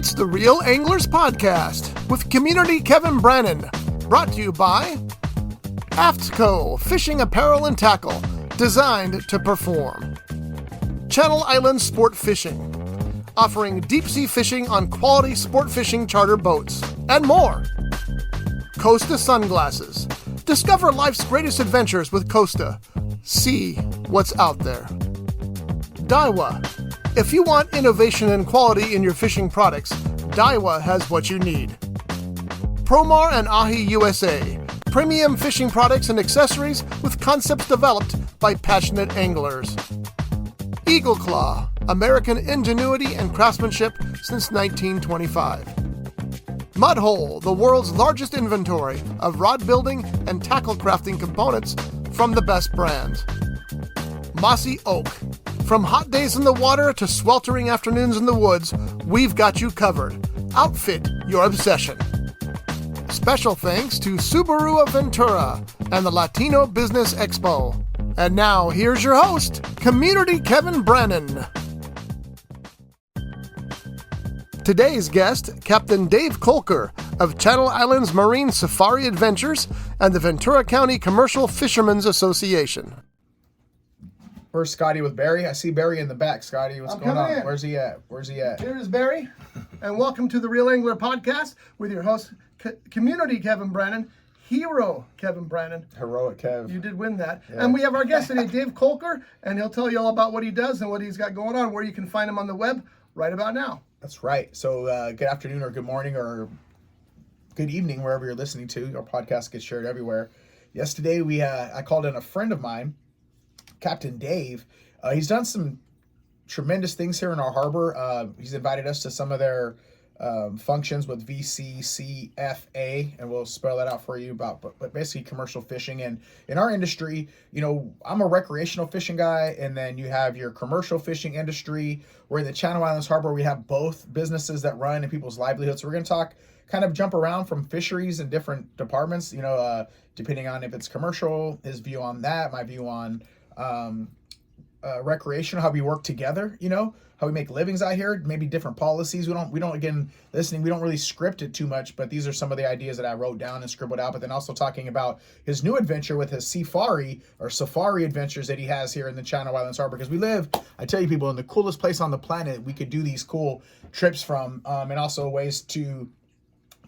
It's the Real Anglers Podcast with community Kevin Brannon, brought to you by AFTCO Fishing Apparel and Tackle, designed to perform. Channel Islands Sport Fishing, offering deep-sea fishing on quality sport fishing charter boats, and more. Costa Sunglasses. Discover life's greatest adventures with Costa. See what's out there. Daiwa. If you want innovation and quality in your fishing products, Daiwa has what you need. Promar and Ahi USA. Premium fishing products and accessories with concepts developed by passionate anglers. Eagle Claw. American ingenuity and craftsmanship since 1925. Mudhole, the world's largest inventory of rod building and tackle crafting components from the best brands. Mossy Oak. From hot days in the water to sweltering afternoons in the woods, we've got you covered. Outfit your obsession. Special thanks to Subaru of Ventura and the Latino Business Expo. And now, here's your host, Community Kevin Brannon. Today's guest, Captain Dave Colker of Channel Islands Marine Safari Adventures and the Ventura County Commercial Fishermen's Association. Where's Scotty with Barry? I see Barry in the back. Scotty, what's going on? Where's he at? Here is Barry, and welcome to the Real Angler Podcast with your host, Community Kevin Brannon, Hero Kevin Brannon. Heroic Kev. You did win that. Yeah. And we have our guest today, Dave Colker, and he'll tell you all about what he does and what he's got going on, where you can find him on the web right about now. That's right. So good afternoon or good morning or good evening, wherever you're listening to. Our podcast gets shared everywhere. Yesterday, I called in a friend of mine, Captain Dave. He's done some tremendous things here in our harbor. He's invited us to some of their functions with VCCFA, and we'll spell that out for you about, but basically commercial fishing. And in our industry, you know, I'm a recreational fishing guy, and then you have your commercial fishing industry. We're in the Channel Islands Harbor. We have both businesses that run in people's livelihoods. So we're going to talk, kind of jump around from fisheries and different departments, you know, depending on if it's commercial, his view on that, my view on recreational, how we work together, you know, how we make livings out here, maybe different policies. We don't again, listening, we don't really script it too much, but these are some of the ideas that I wrote down and scribbled out. But then also talking about his new adventure with his safari adventures that he has here in the Channel Islands Harbor, because we live, I tell you people, in the coolest place on the planet we could do these cool trips from, and also ways to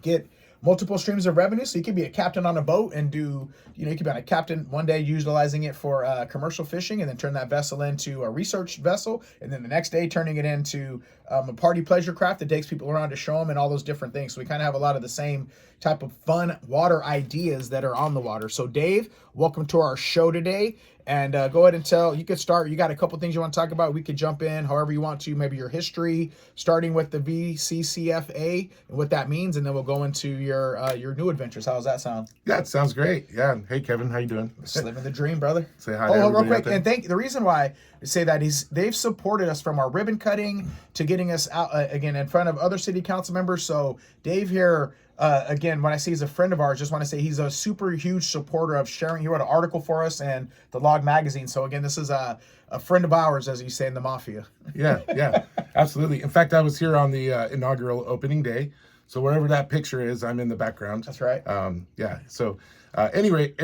get multiple streams of revenue. So you could be a captain on a boat and do, you know, you could be on a captain one day utilizing it for commercial fishing, and then turn that vessel into a research vessel, and then the next day turning it into a party pleasure craft that takes people around to show them, and all those different things. So we kind of have a lot of the same type of fun water ideas that are on the water. So Dave, welcome to our show today. And go ahead and you could start. You got a couple things you want to talk about. We could jump in however you want to, maybe your history, starting with the VCCFA and what that means, and then we'll go into your new adventures. How does that sound? Yeah, it sounds great. Yeah. Hey, Kevin, how you doing? Just living the dream, brother. Say hi to everybody real quick. out there. And the reason why I say that is they've supported us from our ribbon cutting to getting us out, again, in front of other city council members. So Dave here, again, when I say he's a friend of ours, just want to say he's a super huge supporter of sharing. He wrote an article for us in the Log magazine. So again, this is a friend of ours, as you say in the mafia. Yeah, absolutely. In fact, I was here on the inaugural opening day. So wherever that picture is, I'm in the background. That's right. Yeah. So any rate,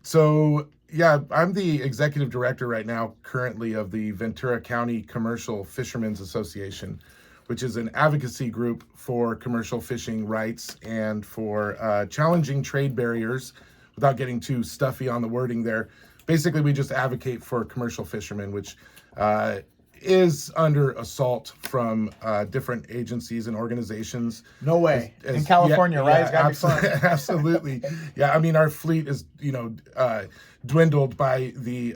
so yeah, I'm the executive director right now currently of the Ventura County Commercial Fishermen's Association, which is an advocacy group for commercial fishing rights and for challenging trade barriers without getting too stuffy on the wording there. Basically, we just advocate for commercial fishermen, which is under assault from different agencies and organizations. No way. In California, right? It's gotta be fun. Absolutely. Yeah, I mean, our fleet is, dwindled by the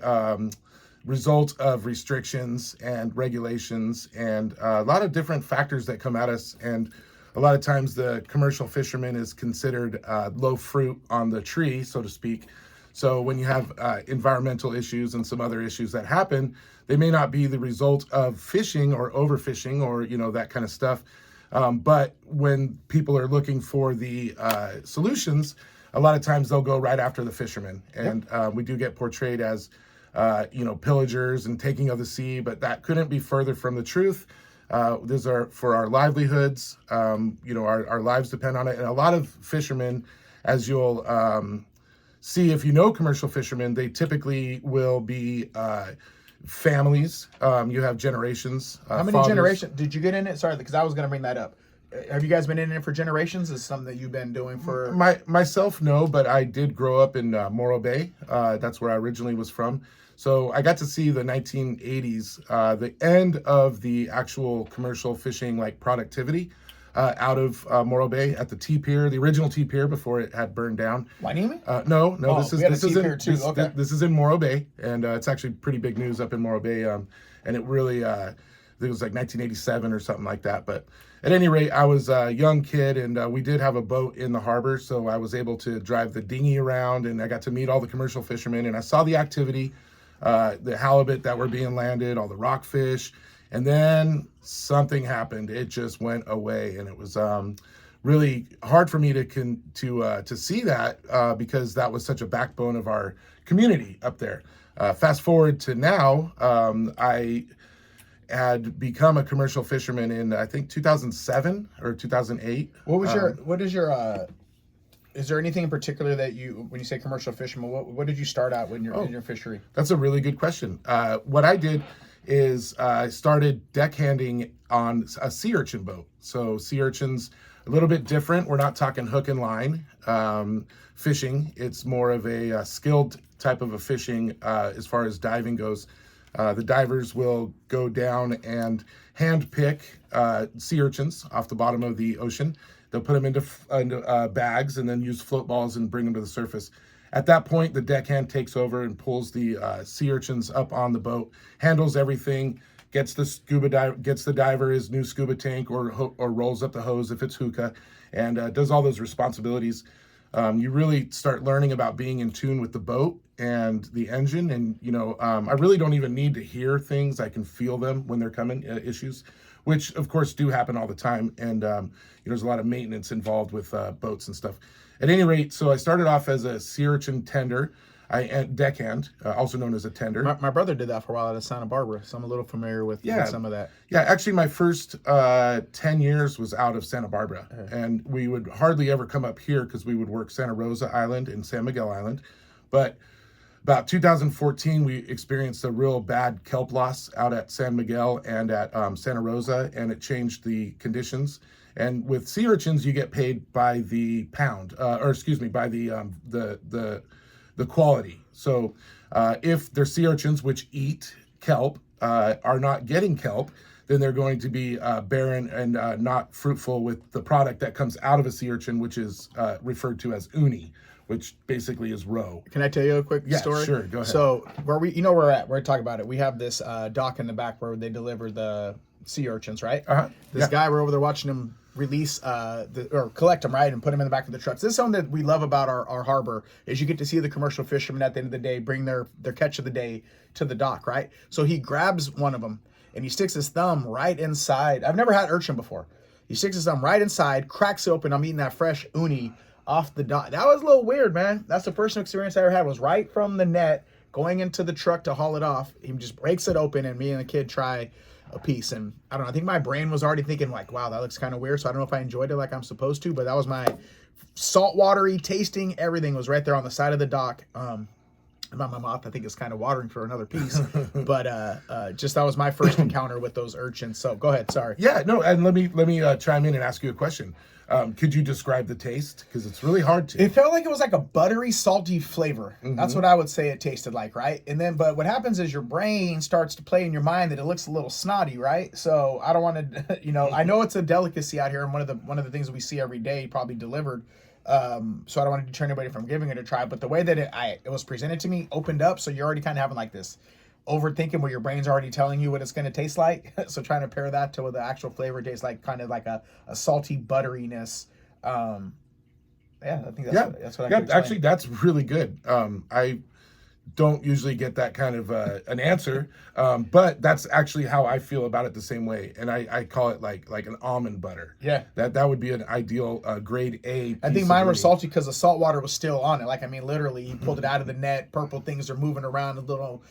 result of restrictions and regulations and a lot of different factors that come at us. And a lot of times the commercial fisherman is considered low fruit on the tree, so to speak. So when you have environmental issues and some other issues that happen, they may not be the result of fishing or overfishing or, that kind of stuff. But when people are looking for the solutions, a lot of times they'll go right after the fishermen. And we do get portrayed as, pillagers and taking of the sea, but that couldn't be further from the truth. These are for our livelihoods. Our lives depend on it. And a lot of fishermen, as you'll see if you know commercial fishermen, they typically will be families. You have generations. How many generations did you get in it? Sorry, because I was going to bring that up. Have you guys been in it for generations? Is something that you've been doing for? Myself, no, but I did grow up in Morro Bay. That's where I originally was from. So I got to see the 1980s, the end of the actual commercial fishing like productivity out of Morro Bay at the T Pier, the original T Pier before it had burned down. Wyoming? No, Oh, this is in Morro Bay, and it's actually pretty big news up in Morro Bay. And it really, I think it was like 1987 or something like that. But at any rate, I was a young kid, and we did have a boat in the harbor, so I was able to drive the dinghy around, and I got to meet all the commercial fishermen, and I saw the activity. The halibut that were being landed, all the rockfish, and then something happened. It just went away, and it was really hard for me to see that because that was such a backbone of our community up there. Fast forward to now, I had become a commercial fisherman in I think 2007 or 2008. Is there anything in particular that when you say commercial fisherman, what did you start out when you're in your fishery? That's a really good question. What I did is I started deckhanding on a sea urchin boat. So sea urchins, a little bit different. We're not talking hook and line fishing. It's more of a skilled type of a fishing as far as diving goes. The divers will go down and hand pick sea urchins off the bottom of the ocean. They'll put them into bags and then use float balls and bring them to the surface. At that point, the deckhand takes over and pulls the sea urchins up on the boat, handles everything, gets the diver his new scuba tank or rolls up the hose if it's hookah, and does all those responsibilities. You really start learning about being in tune with the boat and the engine, and I really don't even need to hear things. I can feel them when they're coming, issues, which of course do happen all the time, and there's a lot of maintenance involved with boats and stuff. At any rate, so I started off as a sea urchin tender, deckhand, also known as a tender. My brother did that for a while out of Santa Barbara, so I'm a little familiar with some of that. Yeah, actually my first 10 years was out of Santa Barbara, and we would hardly ever come up here because we would work Santa Rosa Island and San Miguel Island. But about 2014, we experienced a real bad kelp loss out at San Miguel and at Santa Rosa, and it changed the conditions. And with sea urchins, you get paid by the pound, by the quality. So if they're sea urchins, which eat kelp, are not getting kelp, then they're going to be barren and not fruitful with the product that comes out of a sea urchin, which is referred to as uni, which basically is roe. Can I tell you a quick story? Yeah, sure, go ahead. So where where we're at, we're talking about it. We have this dock in the back where they deliver the sea urchins, right? This guy, we're over there watching him release or collect them, right, and put them in the back of the trucks. This is something that we love about our harbor, is you get to see the commercial fishermen at the end of the day bring their catch of the day to the dock, right? So he grabs one of them and he sticks his thumb right inside. I've never had urchin before. He sticks his thumb right inside, cracks it open. I'm eating that fresh uni off the dock. That was a little weird, man. That's the first experience I ever had, was right from the net going into the truck to haul it off. He just breaks it open and me and the kid try a piece, and I don't know, I think my brain was already thinking like, wow, that looks kind of weird, so I don't know if I enjoyed it like I'm supposed to, but that was my saltwatery tasting. Everything was right there on the side of the dock. About my mouth, I think it's kind of watering for another piece, but just that was my first encounter with those urchins. So go ahead, sorry. Yeah, no, and let me chime in and ask you a question. Could you describe the taste? Because it's really hard to. It felt like it was like a buttery, salty flavor. Mm-hmm. That's what I would say it tasted like, right? And then, but what happens is your brain starts to play in your mind that it looks a little snotty, right? So I don't want to, I know it's a delicacy out here, and one of the things that we see every day, probably delivered. So I don't want to deter anybody from giving it a try. But the way that it was presented to me opened up, so you're already kind of having like this overthinking where your brain's already telling you what it's going to taste like. So trying to pair that to what the actual flavor tastes like, kind of like a salty butteriness. I think that's what I could explain. Actually, that's really good. I don't usually get that kind of an answer, but that's actually how I feel about it the same way, and I call it like an almond butter. Yeah, that would be an ideal grade A. I think mine were salty because the salt water was still on it. Like, I mean, literally, he pulled it out of the net. Purple things are moving around. A little,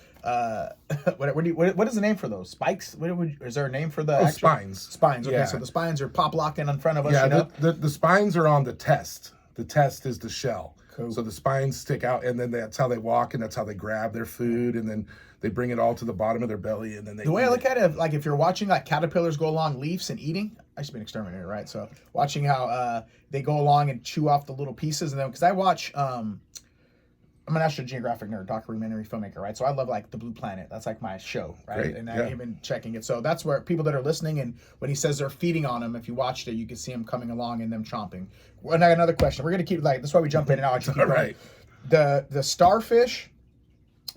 what is the name for those spikes? Is there a name for the spines? Spines. Okay, Yeah. so the spines are pop locking in front of us. Yeah, you know? the spines are on the test. The test is the shell. Cool. So the spines stick out, and then that's how they walk, and that's how they grab their food, and then they bring it all to the bottom of their belly, and then they. The way I look at it, like if you're watching like caterpillars go along leaves and eating, I used to be an exterminator, right? So watching how they go along and chew off the little pieces, and then because I watch, I'm a National Geographic nerd, documentary filmmaker, right? So I love like the Blue Planet. That's like my show, right? Great, And yeah. I've been checking it. So that's where people that are listening, and when he says they're feeding on them, if you watched it, you can see them coming along and them chomping. And I got another question. We're gonna keep like that's why we jump in and out. Keep All going. right. The starfish,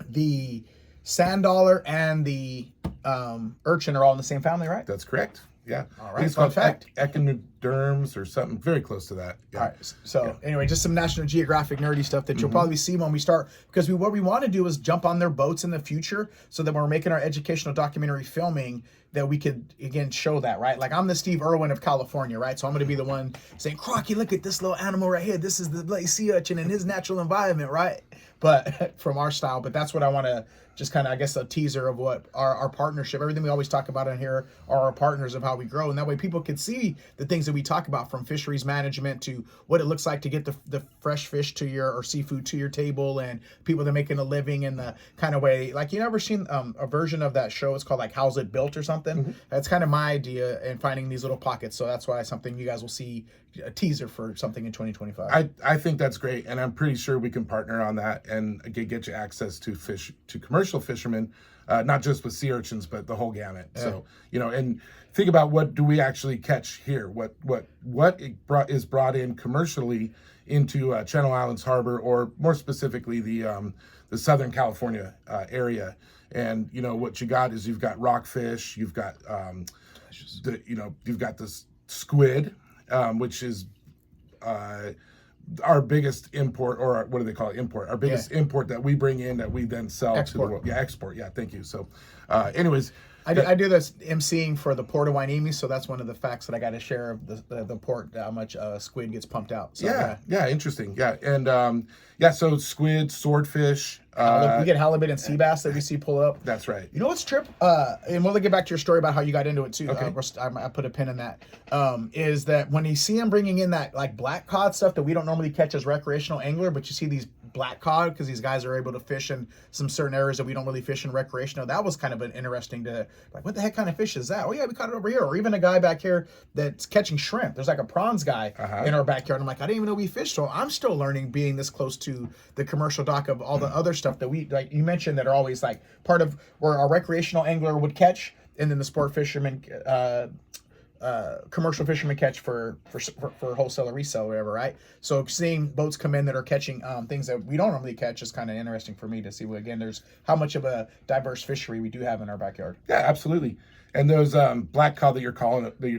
the sand dollar, and the urchin are all in the same family, right? That's correct. Yeah. All I right, think it's fun called fact. echinoderms or something very close to that. Yeah. All right. So anyway, just some National Geographic nerdy stuff that you'll probably see when we start, because what we want to do is jump on their boats in the future, so that when we're making our educational documentary filming, that we could again show that, right? Like I'm the Steve Irwin of California, right? So I'm going to be the one saying, "Crocky, look at this little animal right here. This is the black sea urchin in his natural environment, right?" But from our style. But that's what I want to just kind of, I guess, a teaser of what our partnership, everything we always talk about on here are our partners of how we grow. And that way people can see the things that we talk about, from fisheries management to what it looks like to get the fresh fish to your, or seafood to your table, and people that are making a living in the kind of way, like, you ever seen a version of that show? It's called like How's It Built or something. That's kind of my idea in finding these little pockets. So that's why something you guys will see, a teaser for something in 2025. I think that's great, and I'm pretty sure we can partner on that and get you access to commercial fishermen, not just with sea urchins, but the whole gamut. Yeah. So and think about, what do we actually catch here? What is brought in commercially into Channel Islands Harbor, or more specifically the Southern California area. And what you got is, you've got rockfish, you've got you've got this squid, which is our biggest import, or what do they call it? Import. Our biggest import that we bring in, that we then sell to the world. Yeah, export. Yeah, thank you. So, anyways. I do this emceeing for the Port of Wainimi, so that's one of the facts that I got to share of the port, how much squid gets pumped out. So, yeah, interesting. Yeah, and so squid, swordfish. We get halibut and sea bass that we see pull up. That's right. You know what's trip? And we'll get back to your story about how you got into it too. Okay. I put a pin in that. Is that when you see them bringing in that like black cod stuff that we don't normally catch as recreational angler, but you see these black cod because these guys are able to fish in some certain areas that we don't really fish in recreational. That was kind of an interesting to, like, what the heck kind of fish is that? Oh yeah, we caught it over here. Or even a guy back here that's catching shrimp. There's like a prawns guy in our backyard. I'm like, I didn't even know we fished. So I'm still learning, being this close to the commercial dock, of all the other stuff that we, like you mentioned, that are always like part of where our recreational angler would catch, and then the sport fisherman, commercial fishermen catch for wholesale or resale or whatever, right? So seeing boats come in that are catching things that we don't normally catch is kind of interesting for me to see. Again, there's how much of a diverse fishery we do have in our backyard. Yeah, absolutely. And those black cod that you're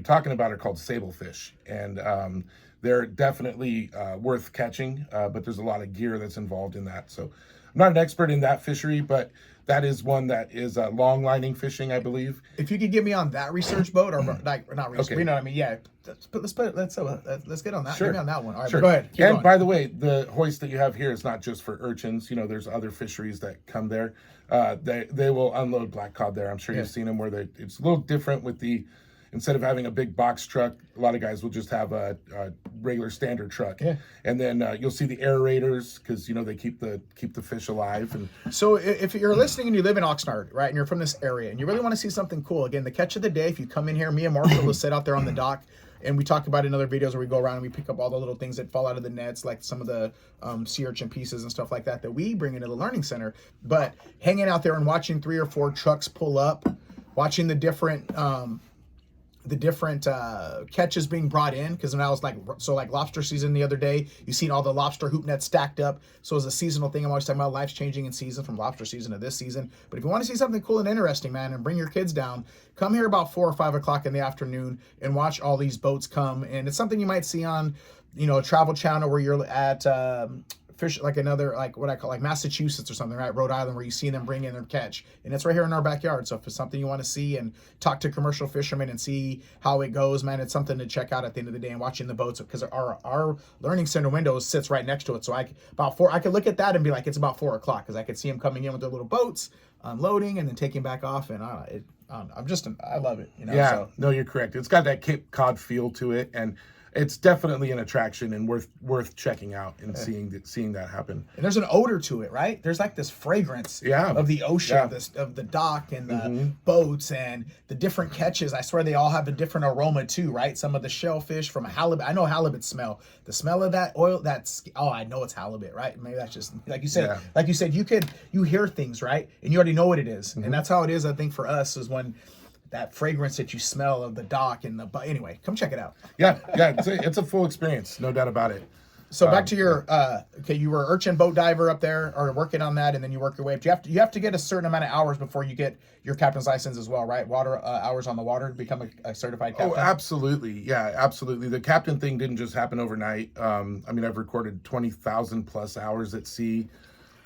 talking about are called sablefish, and they're definitely worth catching. But there's a lot of gear that's involved in that. So I'm not an expert in that fishery, but that is one that is long lining fishing, I believe. If you could get me on that research boat, or like, not research, Okay. you know what I mean? Yeah. Let's get on that. Sure. Get me on that one. All right, Sure. go ahead. Keep And going. by the way, the hoist that you have here is not just for urchins. There's other fisheries that come there. They will unload black cod there. I'm sure you've seen them, where it's a little different with instead of having a big box truck, a lot of guys will just have a regular standard truck. Yeah. And then you'll see the aerators, because they keep the fish alive. And So if you're listening and you live in Oxnard, right, and you're from this area and you really want to see something cool, again, the catch of the day, if you come in here, me and Marshall will sit out there on the dock, and we talk about it in other videos where we go around and we pick up all the little things that fall out of the nets, like some of the sea urchin pieces and stuff like that we bring into the learning center. But hanging out there and watching 3 or 4 trucks pull up, watching the different catches being brought in, because when I was like lobster season the other day, you seen all the lobster hoop nets stacked up. So it's a seasonal thing. I'm always talking about life's changing in season, from lobster season to this season. But if you want to see something cool and interesting, man, and bring your kids down, come here about 4 or 5 o'clock in the afternoon and watch all these boats come. And it's something you might see on a travel channel where you're at fish like another, like what I call like Massachusetts or something, right? Rhode Island, where you see them bring in their catch, and it's right here in our backyard. So if it's something you want to see and talk to commercial fishermen and see how it goes, man, it's something to check out at the end of the day and watching the boats, because our learning center window sits right next to it. So I could look at that and be like, it's about 4 o'clock, because I could see them coming in with their little boats, unloading, and then taking back off, and I love it. You know. Yeah, So. no, you're correct. It's got that Cape Cod feel to it, and it's definitely an attraction and worth checking out and seeing that happen. And there's an odor to it, right? There's like this fragrance of the ocean, of the dock and the boats and the different catches. I swear they all have a different aroma too, right? Some of the shellfish from a halibut. I know halibut smell. The smell of that oil, I know it's halibut, right? Maybe that's just like you said. Yeah. Like you said, you hear things, right? And you already know what it is. And that's how it is, I think, for us, is when that fragrance that you smell of the dock and anyway, come check it out. Yeah, it's a full experience, no doubt about it. So back to your you were urchin boat diver up there, or working on that, and then you work your way up. You have to get a certain amount of hours before you get your captain's license as well, right? Water hours on the water to become a certified captain. Oh, absolutely, yeah, absolutely. The captain thing didn't just happen overnight. I mean, I've recorded 20,000 plus hours at sea.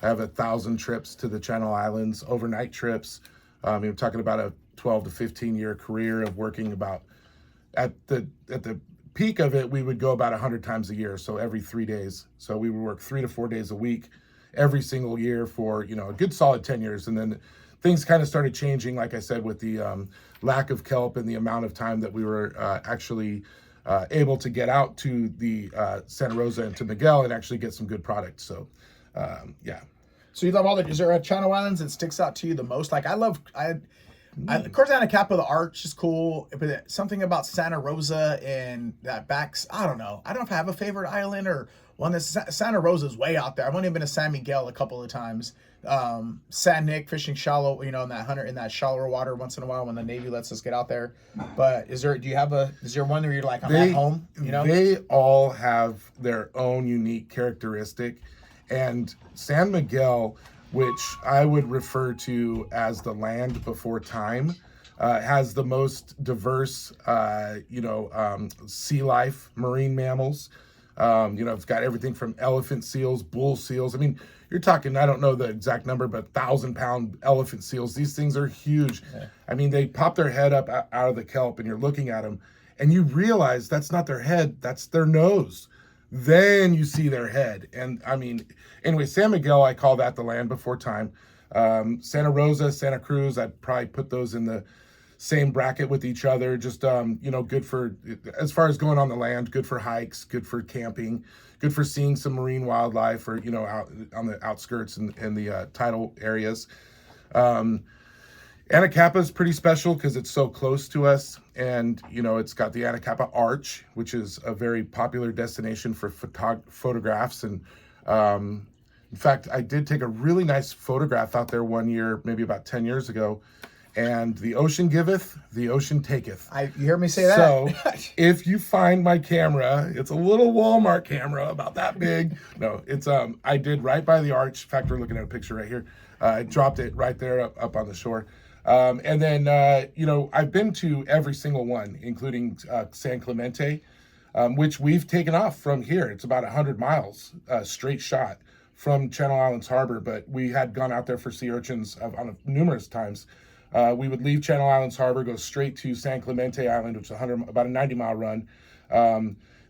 I have 1,000 trips to the Channel Islands, overnight trips. You're talking about a 12 to 15 year career of working about at the peak of it, we would go about 100 times a year. So every 3 days. So we would work 3 to 4 days a week every single year for, a good solid 10 years. And then things kind of started changing, like I said, with the lack of kelp and the amount of time that we were actually able to get out to the Santa Rosa and to Miguel and actually get some good products. So, yeah. So you love is there a Channel Islands that sticks out to you the most? Like of course, Anacapa, the arch is cool, but something about Santa Rosa and that I don't know. I don't know if I have a favorite island or one. Santa Rosa is way out there. I've only been to San Miguel a couple of times. San Nick, fishing shallow, in that shallower water once in a while when the Navy lets us get out there. But is there one where you're like, I'm at home? They all have their own unique characteristic. And San Miguel, which I would refer to as the land before time, has the most diverse, sea life, marine mammals. It's got everything from elephant seals, bull seals. I mean, you're talking, I don't know the exact number, but 1,000-pound elephant seals. These things are huge. Yeah. I mean, they pop their head up out of the kelp, and you're looking at them, and you realize that's not their head, that's their nose. Then you see their head. And I mean, anyway, San Miguel, I call that the land before time. Santa Rosa, Santa Cruz, I'd probably put those in the same bracket with each other. Just, good for, as far as going on the land, good for hikes, good for camping, good for seeing some marine wildlife, or, out on the outskirts and the tidal areas. Anacapa is pretty special because it's so close to us, and it's got the Anacapa Arch, which is a very popular destination for photographs. And in fact, I did take a really nice photograph out there one year, maybe about 10 years ago. And the ocean giveth, the ocean taketh. You hear me say that? So if you find my camera, it's a little Walmart camera about that big. No, it's I did right by the arch. In fact, we're looking at a picture right here. I dropped it right there up on the shore. And then, I've been to every single one, including San Clemente, which we've taken off from here. It's about 100 miles straight shot from Channel Islands Harbor, but we had gone out there for sea urchins on numerous times. We would leave Channel Islands Harbor, go straight to San Clemente Island, which is about a 90-mile run.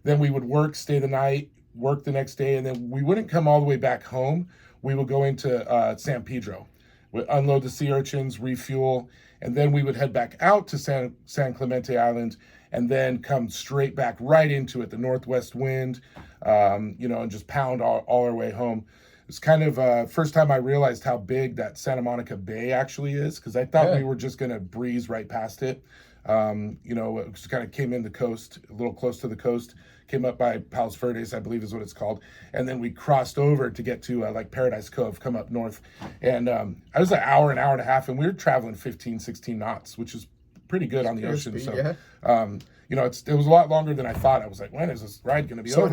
Then we would stay the night, work the next day, and then we wouldn't come all the way back home. We would go into San Pedro. We'd unload the sea urchins, refuel, and then we would head back out to San Clemente Island, and then come straight back right into it, the northwest wind, and just pound all our way home. It's kind of first time I realized how big that Santa Monica Bay actually is, because I thought we were just going to breeze right past it. It just kind of came in the coast, a little close to the coast, came up by Palos Verdes, I believe is what it's called. And then we crossed over to get to Paradise Cove, come up north. And I was an hour and a half, and we were traveling 15, 16 knots, which is pretty good on the ocean. So, it was a lot longer than I thought. I was like, when is this ride going to be over? So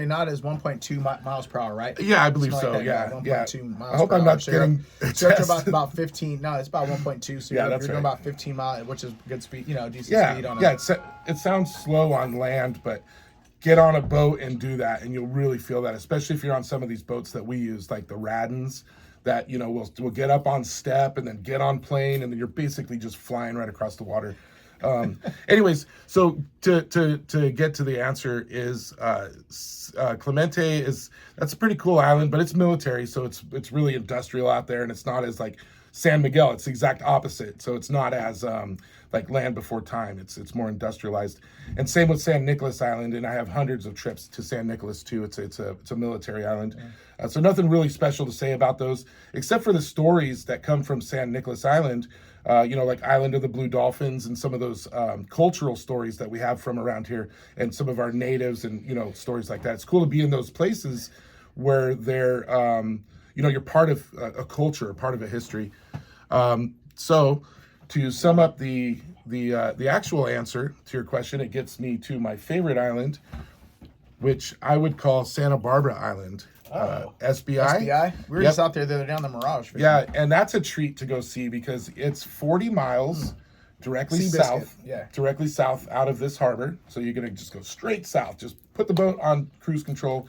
knot is 1.2 miles per hour, right? Yeah, I believe so. Like Yeah. 1.2 miles per hour. I hope I'm not getting so about 15. No, it's about 1.2. So you're doing about 15 miles, which is good speed, decent speed on it. Yeah, it sounds slow on land, but get on a boat and do that, and you'll really feel that, especially if you're on some of these boats that we use, like the Raddens, that, you know, we'll get up on step and then get on plane, and then you're basically just flying right across the water. Anyways, so to get to the answer is Clemente that's a pretty cool island, but it's military, so it's really industrial out there, and it's not as like San Miguel. It's the exact opposite, so it's not as like Land Before Time. It's more industrialized, and same with San Nicolas Island. And I have hundreds of trips to San Nicolas too. It's a military island, so nothing really special to say about those, except for the stories that come from San Nicolas Island. You know, like Island of the Blue Dolphins and some of those cultural stories that we have from around here, and some of our natives, and, you know, stories like that. It's cool to be in those places where they're, you know, you're part of a culture, part of a history. So to sum up the actual answer to your question, it gets me to my favorite island, which I would call Santa Barbara Island. SBI. SBI? We were just out there the other day on the Mirage. Yeah, and that's a treat to go see because it's 40 miles directly south. Yeah. Directly south out of this harbor. So you're going to just go straight south. Just put the boat on cruise control,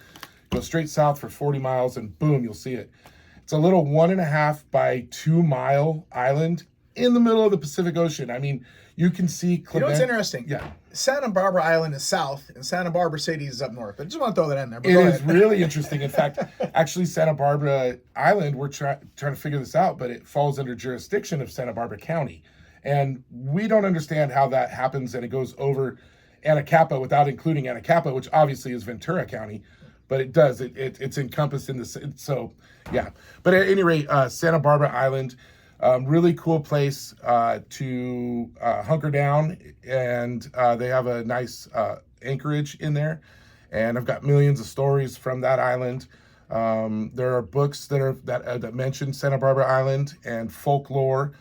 go straight south for 40 miles, and boom, you'll see it. It's a little 1.5 by 2 mile island in the middle of the Pacific Ocean. I mean, you can see Clemente. You know what's interesting? Yeah. Santa Barbara Island is south, and Santa Barbara City is up north. I just want to throw that in there. But it is really interesting. In fact, actually, Santa Barbara Island, we're trying to figure this out, but it falls under jurisdiction of Santa Barbara County. And we don't understand how that happens, and it goes over Anacapa without including Anacapa, which obviously is Ventura County. But it does. It's encompassed in this. So, yeah. But at any rate, Santa Barbara Island, really cool place to hunker down, and they have a nice anchorage in there. And I've got millions of stories from that island. There are books that mention Santa Barbara Island and folklore.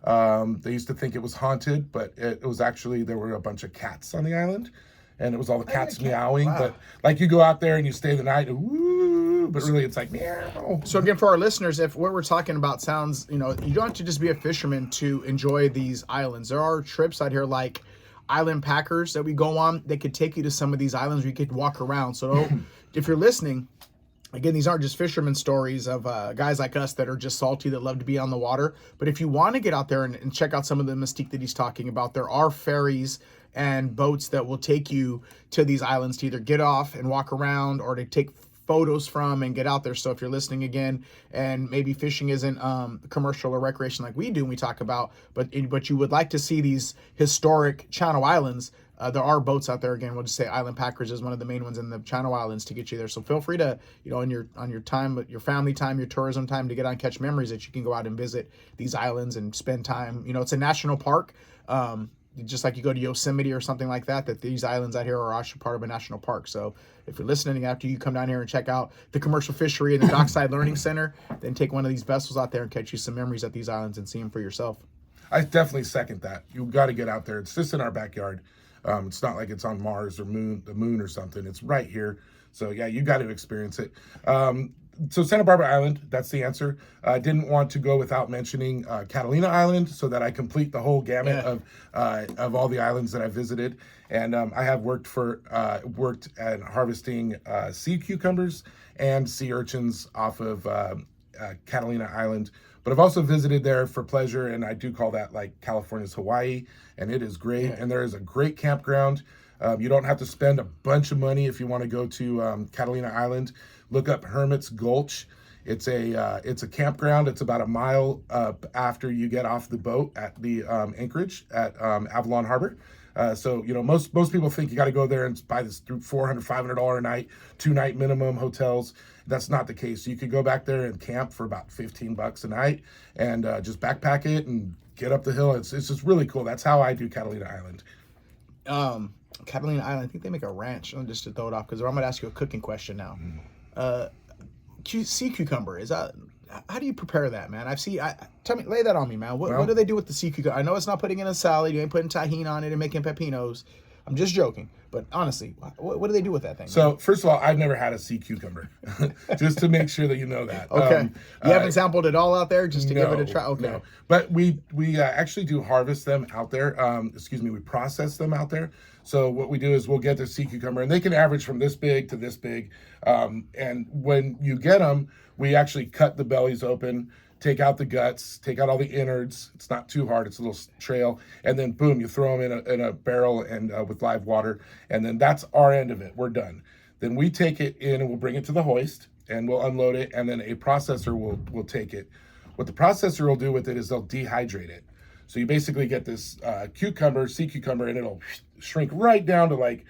They used to think it was haunted, but it was actually, there were a bunch of cats on the island, and it was all the cats meowing. Wow. But like, you go out there and you stay the night, and woo, but really it's like meow. So again, for our listeners, if what we're talking about sounds, you know, you don't have to just be a fisherman to enjoy these islands. There are trips out here like Island Packers that we go on that could take you to some of these islands where you could walk around. So if you're listening, again, these aren't just fisherman stories of guys like us that are just salty, that love to be on the water. But if you want to get out there and check out some of the mystique that he's talking about, there are ferries and boats that will take you to these islands to either get off and walk around, or to take photos from and get out there. So if you're listening again, and maybe fishing isn't commercial or recreation like we do and we talk about, but you would like to see these historic Channel Islands, there are boats out there. Again, we'll just say Island Packers is one of the main ones in the Channel Islands to get you there. So feel free to, you know, on your time, your family time, your tourism time, to get on Catch Memories, that you can go out and visit these islands and spend time. You know, it's a national park. Just like you go to Yosemite or something like that, that these islands out here are actually part of a national park. So if you're listening, after you come down here and check out the commercial fishery and the Dockside Learning Center, then take one of these vessels out there and catch you some memories at these islands and see them for yourself. I definitely second that. You got to get out there. It's just in our backyard. It's not like it's on Mars or the moon or something. It's right here. So yeah, you got to experience it. So Santa Barbara Island, that's the answer. I didn't want to go without mentioning Catalina Island, so that I complete the whole gamut of all the islands that I visited. And I have worked at harvesting sea cucumbers and sea urchins off of Catalina Island. But I've also visited there for pleasure, and I do call that like California's Hawaii, and it is great. Yeah. And there is a great campground. You don't have to spend a bunch of money if you want to go to Catalina Island. Look up Hermit's Gulch. It's a campground. It's about a mile up after you get off the boat at the anchorage at Avalon Harbor. So, you know, most people think you got to go there and buy this through $400, $500 a night, 2-night minimum hotels. That's not the case. You could go back there and camp for about $15 a night and just backpack it and get up the hill. It's just really cool. That's how I do Catalina Island. Catalina Island, I think they make a ranch. Just to throw it off, because I'm going to ask you a cooking question now. Sea cucumber, is that, how do you prepare that, man? Tell me, lay that on me, man. What do they do with the sea cucumber? I know it's not putting in a salad. You ain't putting tahini on it and making pepinos. I'm just joking. But honestly, what do they do with that thing? So, man? First of all, I've never had a sea cucumber. Just to make sure that you know that. Okay. You haven't sampled it all out there just to give it a try? Okay. No. But we actually do harvest them out there. We process them out there. So what we do is we'll get the sea cucumber, and they can average from this big to this big. And when you get them, we actually cut the bellies open, take out the guts, take out all the innards. It's not too hard. It's a little trail. And then boom, you throw them in a barrel and with live water. And then that's our end of it. We're done. Then we take it in and we'll bring it to the hoist and we'll unload it. And then a processor will take it. What the processor will do with it is they'll dehydrate it. So you basically get this sea cucumber, and it'll shrink right down to like,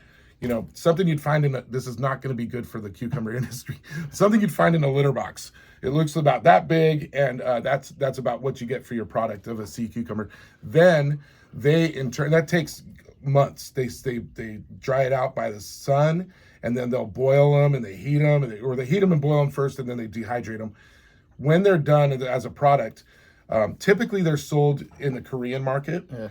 something you'd find this is not going to be good for the cucumber industry, something you'd find in a litter box. It looks about that big, and that's about what you get for your product of a sea cucumber. Then they, in turn, that takes months. They dry it out by the sun, and then they'll boil them, and they heat them, or they heat them and boil them first, and then they dehydrate them. When they're done as a product, typically they're sold in the Korean market. Yeah.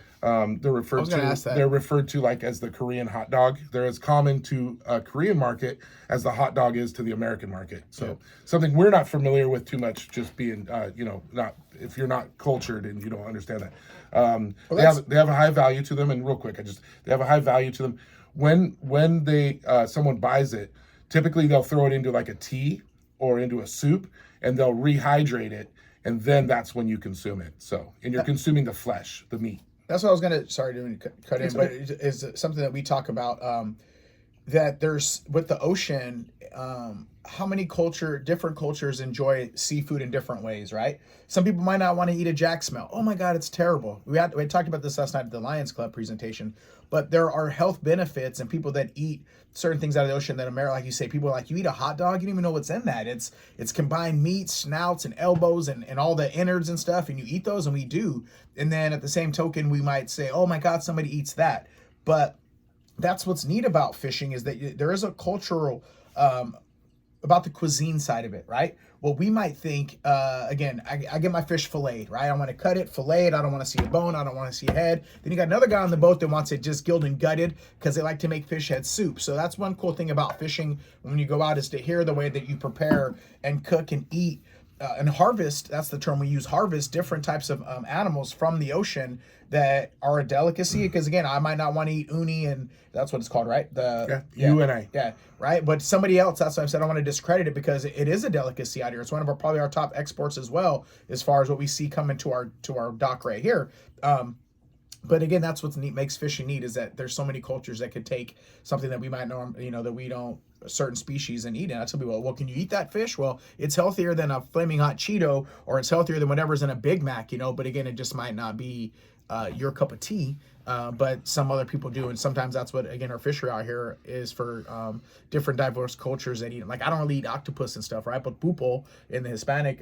They're referred to like as the Korean hot dog. They're as common to a Korean market as the hot dog is to the American market. So something we're not familiar with too much, just being not, if you're not cultured and you don't understand that. They have a high value to them. And real quick, they have a high value to them. When they someone buys it, typically they'll throw it into like a tea or into a soup, and they'll rehydrate it. And then that's when you consume it. And you're consuming the flesh, the meat. That's what I was gonna. Sorry to cut in, but it is something that we talk about. That there's with the ocean, how many different cultures enjoy seafood in different ways, right? Some people might not want to eat a jack smell. Oh my God, it's terrible. We talked about this last night at the Lions Club presentation. But there are health benefits, and people that eat certain things out of the ocean that America, like you say, people are like, you eat a hot dog, you don't even know what's in that. It's combined meat, snouts, and elbows, and all the innards and stuff, and you eat those, and we do. And then at the same token, we might say, oh my God, somebody eats that. But that's what's neat about fishing, is that there is a cultural about the cuisine side of it, right? Well, we might think, again, I get my fish filleted, right? I want to cut it, fillet it. I don't want to see a bone. I don't want to see a head. Then you got another guy on the boat that wants it just gilled and gutted because they like to make fish head soup. So that's one cool thing about fishing when you go out, is to hear the way that you prepare and cook and eat and harvest. That's the term we use, harvest different types of animals from the ocean that are a delicacy. Because again, I might not want to eat uni, and that's what it's called, right? UNI. Yeah, right. But somebody else, that's why I said I want to discredit it, because it is a delicacy out here. It's one of probably our top exports as well, as far as what we see coming to our dock right here. But again, that's what's neat, makes fishing neat, is that there's so many cultures that could take something that we might know, that we don't, a certain species, and eat it. I tell people, well, can you eat that fish? Well, it's healthier than a flaming hot Cheeto, or it's healthier than whatever's in a Big Mac, but again, it just might not be your cup of tea, but some other people do. And sometimes that's what, again, our fishery out here is for different diverse cultures that eat it. Like, I don't really eat octopus and stuff, right? But pulpo in the Hispanic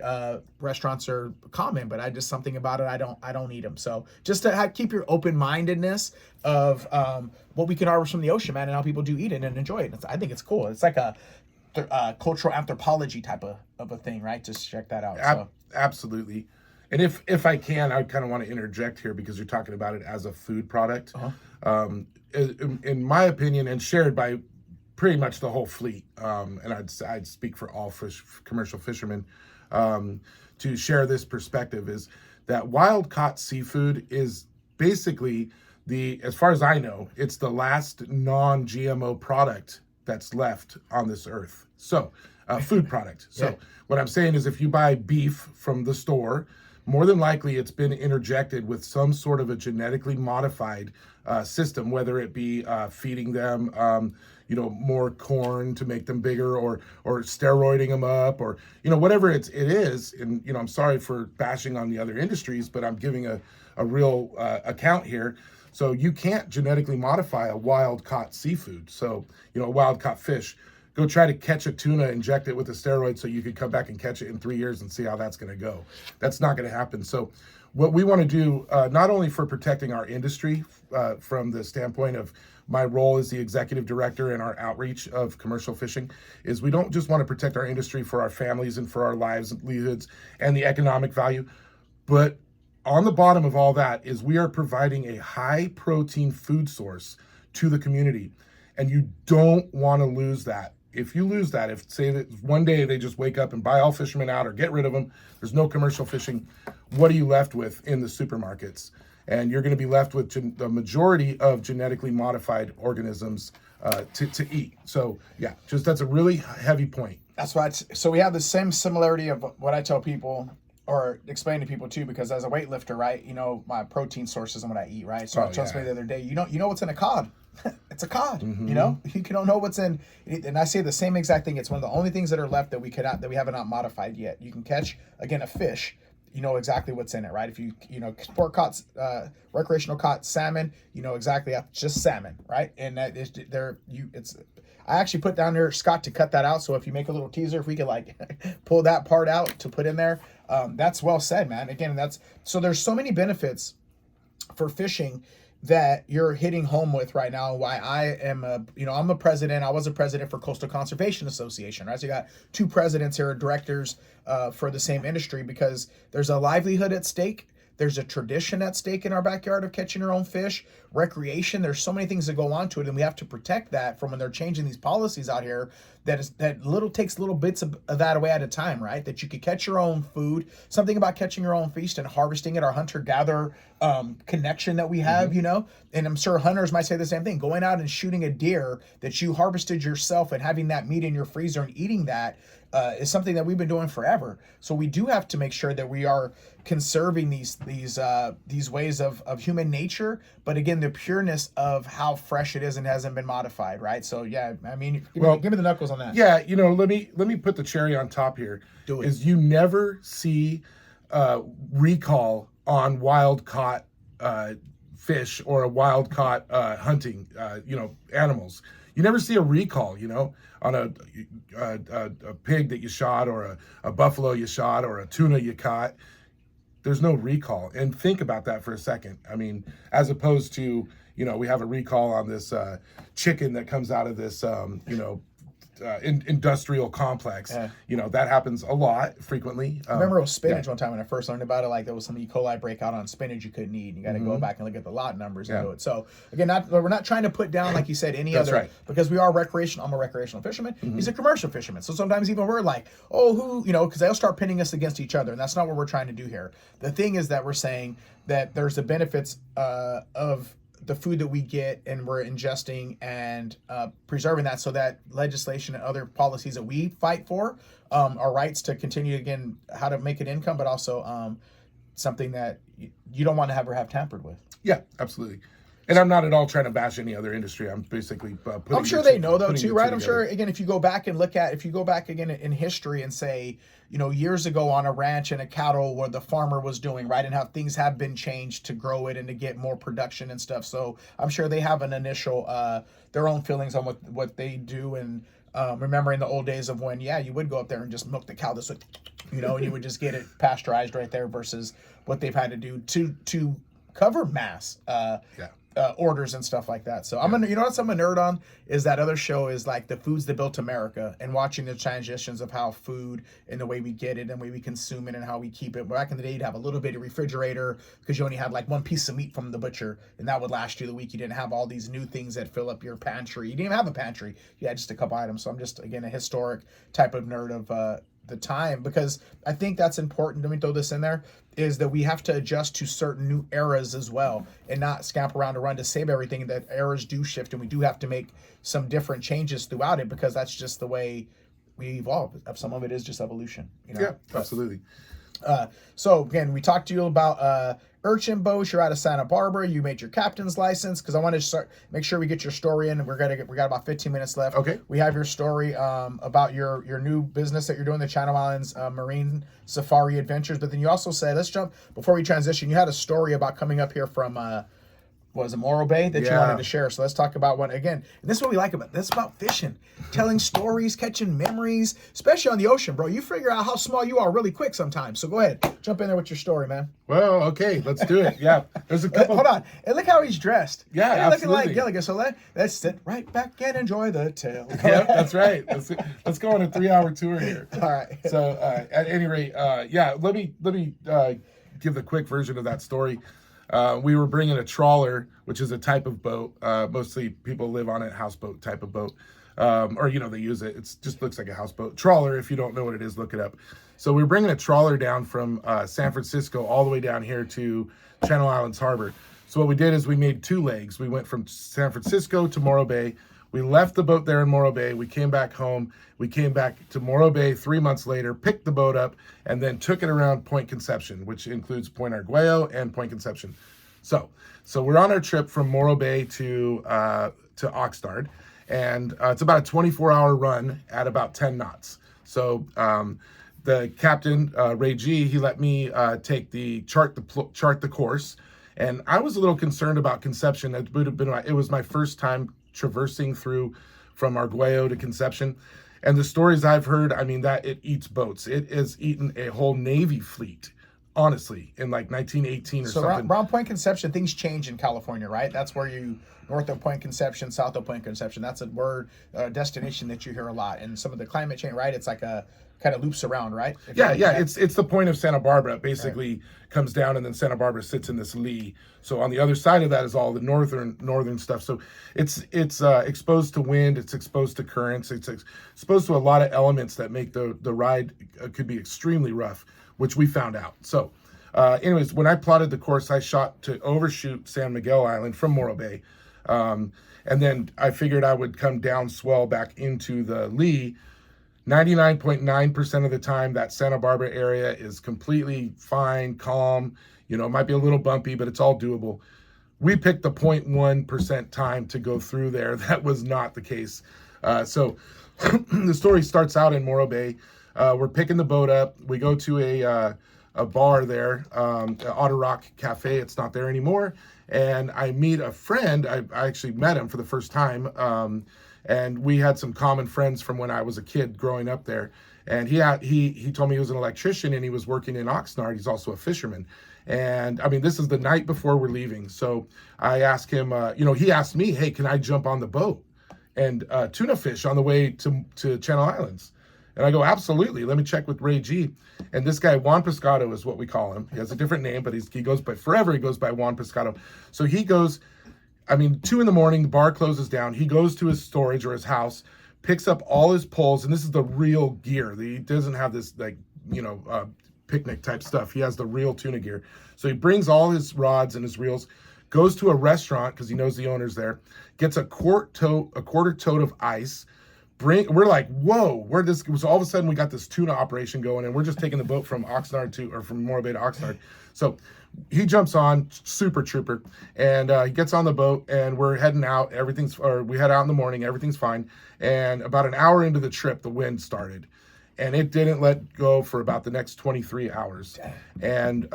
restaurants are common, but I just, something about it, I don't eat them. So just to keep your open-mindedness of what we can harvest from the ocean, man, and how people do eat it and enjoy it. I think it's cool. It's like a cultural anthropology type of a thing, right? Just check that out. Absolutely. And if I can, I kind of want to interject here, because you're talking about it as a food product. In my opinion, and shared by pretty much the whole fleet, and I'd speak for all commercial fishermen to share this perspective, is that wild caught seafood is basically as far as I know, it's the last non-GMO product that's left on this earth. So, food product. So what I'm saying is, if you buy beef from the store, more than likely it's been interjected with some sort of a genetically modified system, whether it be feeding them more corn to make them bigger, or steroiding them up, or whatever it is. And I'm sorry for bashing on the other industries, but I'm giving a real account here. So you can't genetically modify a wild caught seafood. So a wild caught fish. Go try to catch a tuna, inject it with a steroid so you could come back and catch it in 3 years and see how that's going to go. That's not going to happen. So what we want to do, not only for protecting our industry from the standpoint of my role as the executive director and our outreach of commercial fishing, is we don't just want to protect our industry for our families and for our livelihoods and the economic value, but on the bottom of all that is we are providing a high protein food source to the community. And you don't want to lose that. If you lose that, if say that one day they just wake up and buy all fishermen out or get rid of them, there's no commercial fishing, what are you left with in the supermarkets? and you're going to be left with the majority of genetically modified organisms to eat. So yeah, just that's a really heavy point. That's why. So we have the same similarity of what I tell people or explain to people too, because as a weightlifter, right, my protein sources and what I eat, right? So I told somebody the other day, you know what's in a cod? It's a cod. Mm-hmm. You don't know what's in, and I say the same exact thing. It's one of the only things that are left that we have not modified yet. You can catch again a fish. You know exactly what's in it, right? If you sport caught, recreational caught salmon, you know exactly that's just salmon, right? And that is I actually put down there, Scott, to cut that out. So if you make a little teaser, if we could pull that part out to put in there, that's well said, man. Again, so there's so many benefits for fishing that you're hitting home with right now. Why I am I'm a president. I was a president for Coastal Conservation Association, right? So you got two presidents here, directors for the same industry, because there's a livelihood at stake. There's a tradition at stake in our backyard of catching your own fish, recreation. There's so many things that go on to it, and we have to protect that from when they're changing these policies out here. That takes little bits of that away at a time, right? That you could catch your own food. Something about catching your own feast and harvesting it, our hunter-gatherer connection that we have, And I'm sure hunters might say the same thing. Going out and shooting a deer that you harvested yourself and having that meat in your freezer and eating that is something that we've been doing forever. So we do have to make sure that we are conserving these ways of human nature, but again, the pureness of how fresh it is and hasn't been modified, right? So yeah, I mean, give me the knuckles on that. Yeah, let me put the cherry on top here. Do it. Is you never see recall on wild caught fish or a wild caught hunting animals. You never see a recall, on a pig that you shot, or a buffalo you shot, or a tuna you caught. There's no recall. And think about that for a second. I mean, as opposed to, we have a recall on this chicken that comes out of this, industrial complex. Yeah. That happens a lot, frequently. I remember it was spinach one time when I first learned about it. There was some E. coli breakout on spinach you couldn't eat. You got to go back and look at the lot numbers and do it. So again, we're not trying to put down, like you said, any That's other, right. Because we are recreational. I'm a recreational fisherman. He's a commercial fisherman. So sometimes even we're like, because they'll start pinning us against each other, and that's not what we're trying to do here. The thing is that we're saying that there's the benefits of the food that we get and we're ingesting and preserving that, so that legislation and other policies that we fight for, our rights to continue, again, how to make an income, but also something that you don't want to have tampered with. Yeah, absolutely. And I'm not at all trying to bash any other industry. I'm basically putting. I'm sure they know though too, right? I'm sure, again, if you go back again in history and say, years ago on a ranch and a cattle, what the farmer was doing, right, and how things have been changed to grow it and to get more production and stuff. So I'm sure they have an initial their own feelings on what they do, and remembering the old days of when you would go up there and just milk the cow this way, and you would just get it pasteurized right there, versus what they've had to do to cover mass orders and stuff like that. So I'm a nerd on is that other show is like the Foods That Built America, and watching the transitions of how food and the way we get it and the way we consume it and how we keep it. Back in the day, you'd have a little bitty refrigerator because you only had like one piece of meat from the butcher, and that would last you the week. You didn't have all these new things that fill up your pantry. You didn't even have a pantry. You had just a couple items. So I'm just, again, a historic type of nerd of the time, because I think that's important. Let me throw this in there, is that we have to adjust to certain new eras as well, and not scamp around to run to save everything. That eras do shift, and we do have to make some different changes throughout it, because that's just the way we evolve. Some of it is just evolution. Yeah, absolutely. So again, we talked to you about urchin boats. You're out of Santa Barbara. You made your captain's license, because I want to make sure we get your story in. We got about 15 minutes left. Okay. We have your story about your new business that you're doing, the Channel Islands Marine Safari Adventures. But then you also said, let's jump before we transition. You had a story about coming up here from was it Morro Bay that you wanted to share. So let's talk about one again. And this is what we like about this. About fishing, telling stories, catching memories, especially on the ocean, bro. You figure out how small you are really quick sometimes. So go ahead, jump in there with your story, man. Well, okay, let's do it. Yeah, there's a couple. Hold on, and look how he's dressed. Yeah, absolutely. Looking like Gilligan. So let's sit right back and enjoy the tale. Yeah, that's right. Let's go on a 3-hour tour here. All right. So at any rate, let me give the quick version of that story. We were bringing a trawler, which is a type of boat. Mostly people live on it, houseboat type of boat. Or, they use it. It just looks like a houseboat. Trawler, if you don't know what it is, look it up. So we were bringing a trawler down from San Francisco all the way down here to Channel Islands Harbor. So what we did is we made 2 legs. We went from San Francisco to Morro Bay. We left the boat there in Morro Bay. We came back home. We came back to Morro Bay 3 months later, picked the boat up, and then took it around Point Conception, which includes Point Arguello and Point Conception. So we're on our trip from Morro Bay to Oxnard, and it's about a 24-hour run at about 10 knots. So the captain, Ray G, he let me take chart the course, and I was a little concerned about Conception. It was my first time traversing through from Arguello to Conception, and the stories I've heard, I mean, that it eats boats. It has eaten a whole Navy fleet, honestly, in like 1918 or something. So around Point Conception, things change in California, right? That's where north of Point Conception, south of Point Conception. That's a destination that you hear a lot. And some of the climate change, right? It's like a kind of loops around, right? Yeah. It's the point of Santa Barbara. Basically, comes down, and then Santa Barbara sits in this lee. So on the other side of that is all the northern stuff. So it's exposed to wind. It's exposed to currents. It's exposed to a lot of elements that make the ride could be extremely rough, which we found out. So anyways, when I plotted the course, I shot to overshoot San Miguel Island from Morro Bay. And then I figured I would come down swell back into the lee. 99.9% of the time, that Santa Barbara area is completely fine, calm. It might be a little bumpy, but it's all doable. We picked the 0.1% time to go through there. That was not the case. So the story starts out in Morro Bay. We're picking the boat up. We go to a bar there, Otter Rock Cafe. It's not there anymore. And I meet a friend. I actually met him for the first time. And we had some common friends from when I was a kid growing up there. And he told me he was an electrician and he was working in Oxnard. He's also a fisherman. And I mean, this is the night before we're leaving. So I asked him, he asked me, hey, can I jump on the boat and tuna fish on the way to Channel Islands? And I go, absolutely. Let me check with Ray G. And this guy, Juan Pescado is what we call him. He has a different name, but he goes by Juan Pescado. So he goes, 2 a.m, the bar closes down. He goes to his storage or his house, picks up all his poles, and this is the real gear. He doesn't have this picnic type stuff. He has the real tuna gear. So he brings all his rods and his reels, goes to a restaurant because he knows the owner's there, gets a quarter tote of ice. We're like, whoa, all of a sudden we got this tuna operation going, and we're just taking the boat from from Morro Bay to Oxnard. So he jumps on, super trooper, and he gets on the boat, and we're heading out. We head out in the morning, everything's fine. And about an hour into the trip, the wind started, and it didn't let go for about the next 23 hours. And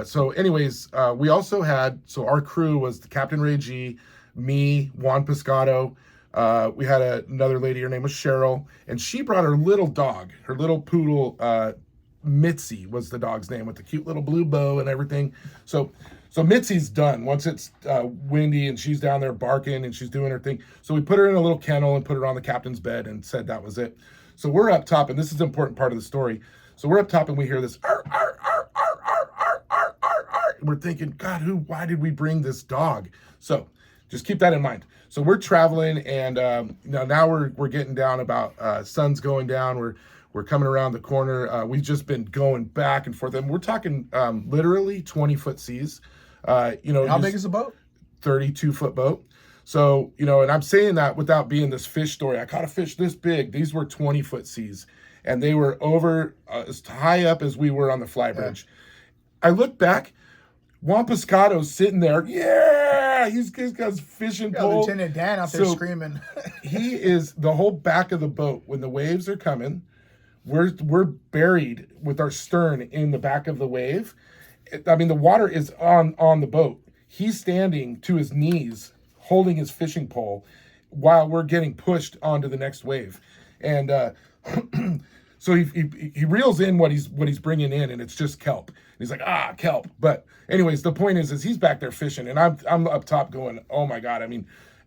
so anyways, we also had, our crew was the Captain Ray G, me, Juan Pescado. We had another lady, her name was Cheryl, and she brought her little dog, her little poodle, Mitzi was the dog's name, with the cute little blue bow and everything. So Mitzi's done once it's windy and she's down there barking and she's doing her thing. So we put her in a little kennel and put her on the captain's bed and said that was it. So we're up top, and this is the important part of the story. So we're up top and we hear this arr, arr, arr, arr, arr, arr, arr, arr, arr. We're thinking, God, why did we bring this dog? So just keep that in mind. So we're traveling, and now we're getting down about sun's going down. We're coming around the corner. We've just been going back and forth, and we're talking literally 20-foot seas. How big is the boat? 32-foot boat. So, and I'm saying that without being this fish story. I caught a fish this big. These were 20-foot seas, and they were over as high up as we were on the flybridge. Yeah. I look back, Juan Pescado's sitting there. Yeah, he's got his fishing pole. Lieutenant Dan out there screaming. He is the whole back of the boat when the waves are coming. We're buried with our stern in the back of the wave. The water is on the boat. He's standing to his knees, holding his fishing pole, while we're getting pushed onto the next wave. And so he reels in what he's bringing in, and it's just kelp. He's like, kelp. But anyways, the point is he's back there fishing, and I'm up top going, oh my God.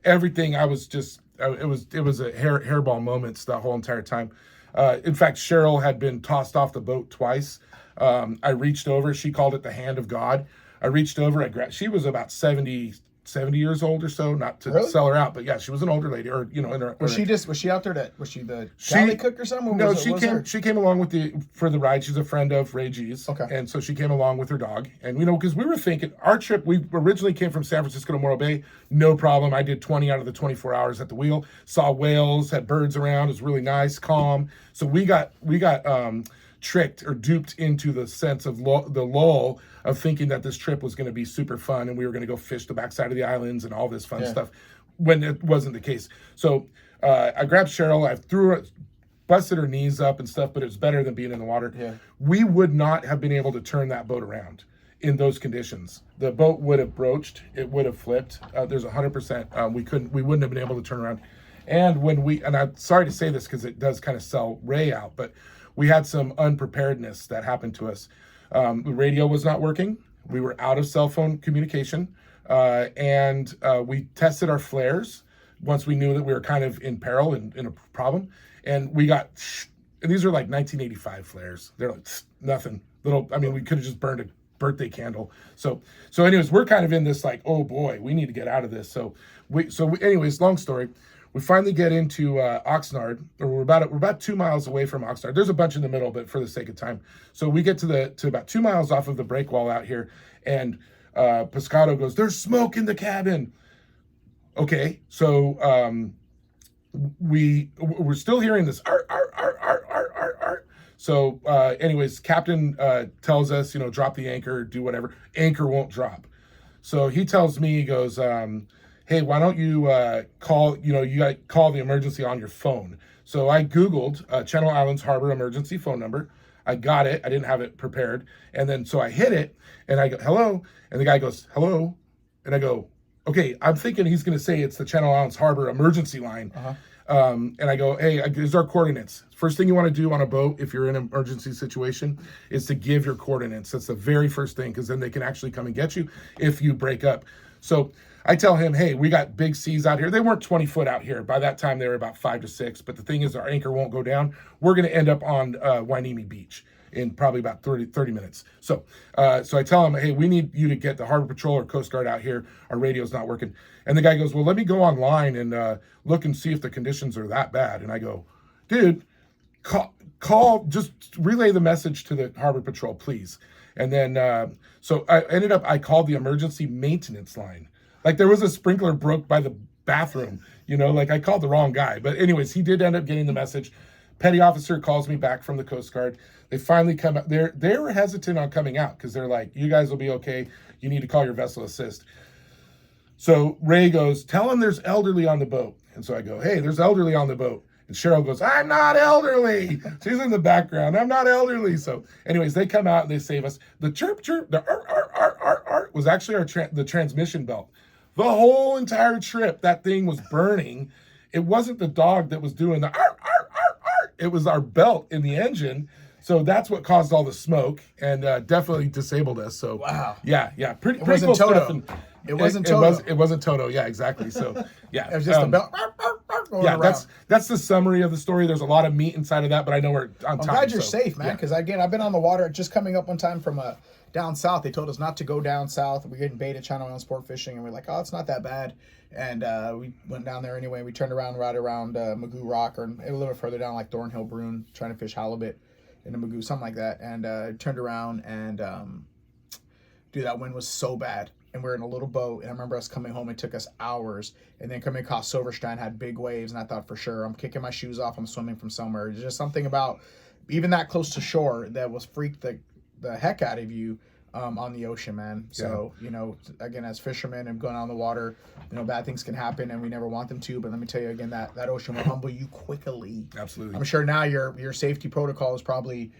Everything. I was just it was a hairball moments the whole entire time. In fact, Cheryl had been tossed off the boat twice. I reached over. She called it the hand of God. I reached over. She was about 70 70 years old or so, not to Really? sell her out, but yeah, she was an older lady, or in her. Was she out there was she the galley cook or something? Or No, was she came along for the ride. She's a friend of Ray G's. Okay. And so she came along with her dog. And, because we were thinking, our trip, we originally came from San Francisco to Morro Bay. No problem. I did 20 out of the 24 hours at the wheel. Saw whales, had birds around. It was really nice, calm. So we got tricked or duped into the sense of the lull of thinking that this trip was going to be super fun and we were going to go fish the backside of the islands and all this fun stuff, when it wasn't the case. So I grabbed Cheryl, busted her knees up and stuff, but it was better than being in the water. Yeah. We would not have been able to turn that boat around in those conditions. The boat would have broached, it would have flipped. There's 100%. We wouldn't have been able to turn around. And I'm sorry to say this because it does kind of sell Ray out, but we had some unpreparedness that happened to us. The radio was not working. We were out of cell phone communication. And we tested our flares once we knew that we were kind of in peril and in a problem. And we got, and these are like 1985 flares. They're like nothing. We could have just burned a birthday candle. So anyways, we're kind of in this like, oh boy, we need to get out of this. Anyways, long story. We finally get into Oxnard, or we're about 2 miles away from Oxnard. There's a bunch in the middle, but for the sake of time. So we get to about 2 miles off of the break wall out here, and Pescado goes, "There's smoke in the cabin." Okay, so we're still hearing this ar, ar, ar, ar, ar, ar, ar. So anyways, Captain tells us, drop the anchor, do whatever. Anchor won't drop. So he tells me, he goes, hey, why don't you call the emergency on your phone. So I Googled Channel Islands Harbor emergency phone number. I got it. I didn't have it prepared. And then so I hit it and I go, hello. And the guy goes, hello. And I go, okay, I'm thinking he's going to say it's the Channel Islands Harbor emergency line. Uh-huh. And I go, hey, here's our coordinates. First thing you want to do on a boat, if you're in an emergency situation, is to give your coordinates. That's the very first thing, because then they can actually come and get you if you break up. So I tell him, hey, we got big seas out here. They weren't 20 foot out here. By that time, they were about 5 to 6. But the thing is, our anchor won't go down. We're going to end up on Wainimi Beach in probably about 30 minutes. So I tell him, hey, we need you to get the Harbor Patrol or Coast Guard out here. Our radio's not working. And the guy goes, well, let me go online and look and see if the conditions are that bad. And I go, dude, call, just relay the message to the Harbor Patrol, please. And then, so I called the emergency maintenance line. Like there was a sprinkler broke by the bathroom, I called the wrong guy. But anyways, he did end up getting the message. Petty officer calls me back from the Coast Guard. They finally come out. They were hesitant on coming out because they're like, you guys will be okay. You need to call your vessel assist. So Ray goes, tell him there's elderly on the boat. And so I go, hey, there's elderly on the boat. And Cheryl goes, I'm not elderly. She's in the background. I'm not elderly. So anyways, they come out and they save us. The chirp, chirp, the ar was actually the transmission belt. The whole entire trip, that thing was burning. It wasn't the dog that was doing the ar. It was our belt in the engine. So that's what caused all the smoke and definitely disabled us. So wow. Yeah. Pretty wasn't cool Toto. stuff. And it wasn't Toto. It wasn't Toto. Yeah, exactly. So yeah. It was just the belt. Yeah, that's the summary of the story. There's a lot of meat inside of that, but I know we're on time. I'm glad you're safe, man, because again, I've been on the water just coming up one time from down south. They told us not to go down south. We're getting bait at Channel Islands sport fishing, and we're like, oh, it's not that bad. And we went down there anyway. We turned around right around Magoo Rock, or a little bit further down, like Thornhill Bruin, trying to fish halibut in the Magoo, something like that. And turned around and, dude, that wind was so bad. And we're in a little boat, and I remember us coming home. It took us hours, and then coming across Silverstein had big waves, and I thought for sure I'm kicking my shoes off. I'm swimming from somewhere. There's just something about even that close to shore that was freaked the heck out of you on the ocean, man. So again, as fishermen and going on the water, bad things can happen, and we never want them to. But let me tell you again, that ocean will humble you quickly. Absolutely. I'm sure now your safety protocol is probably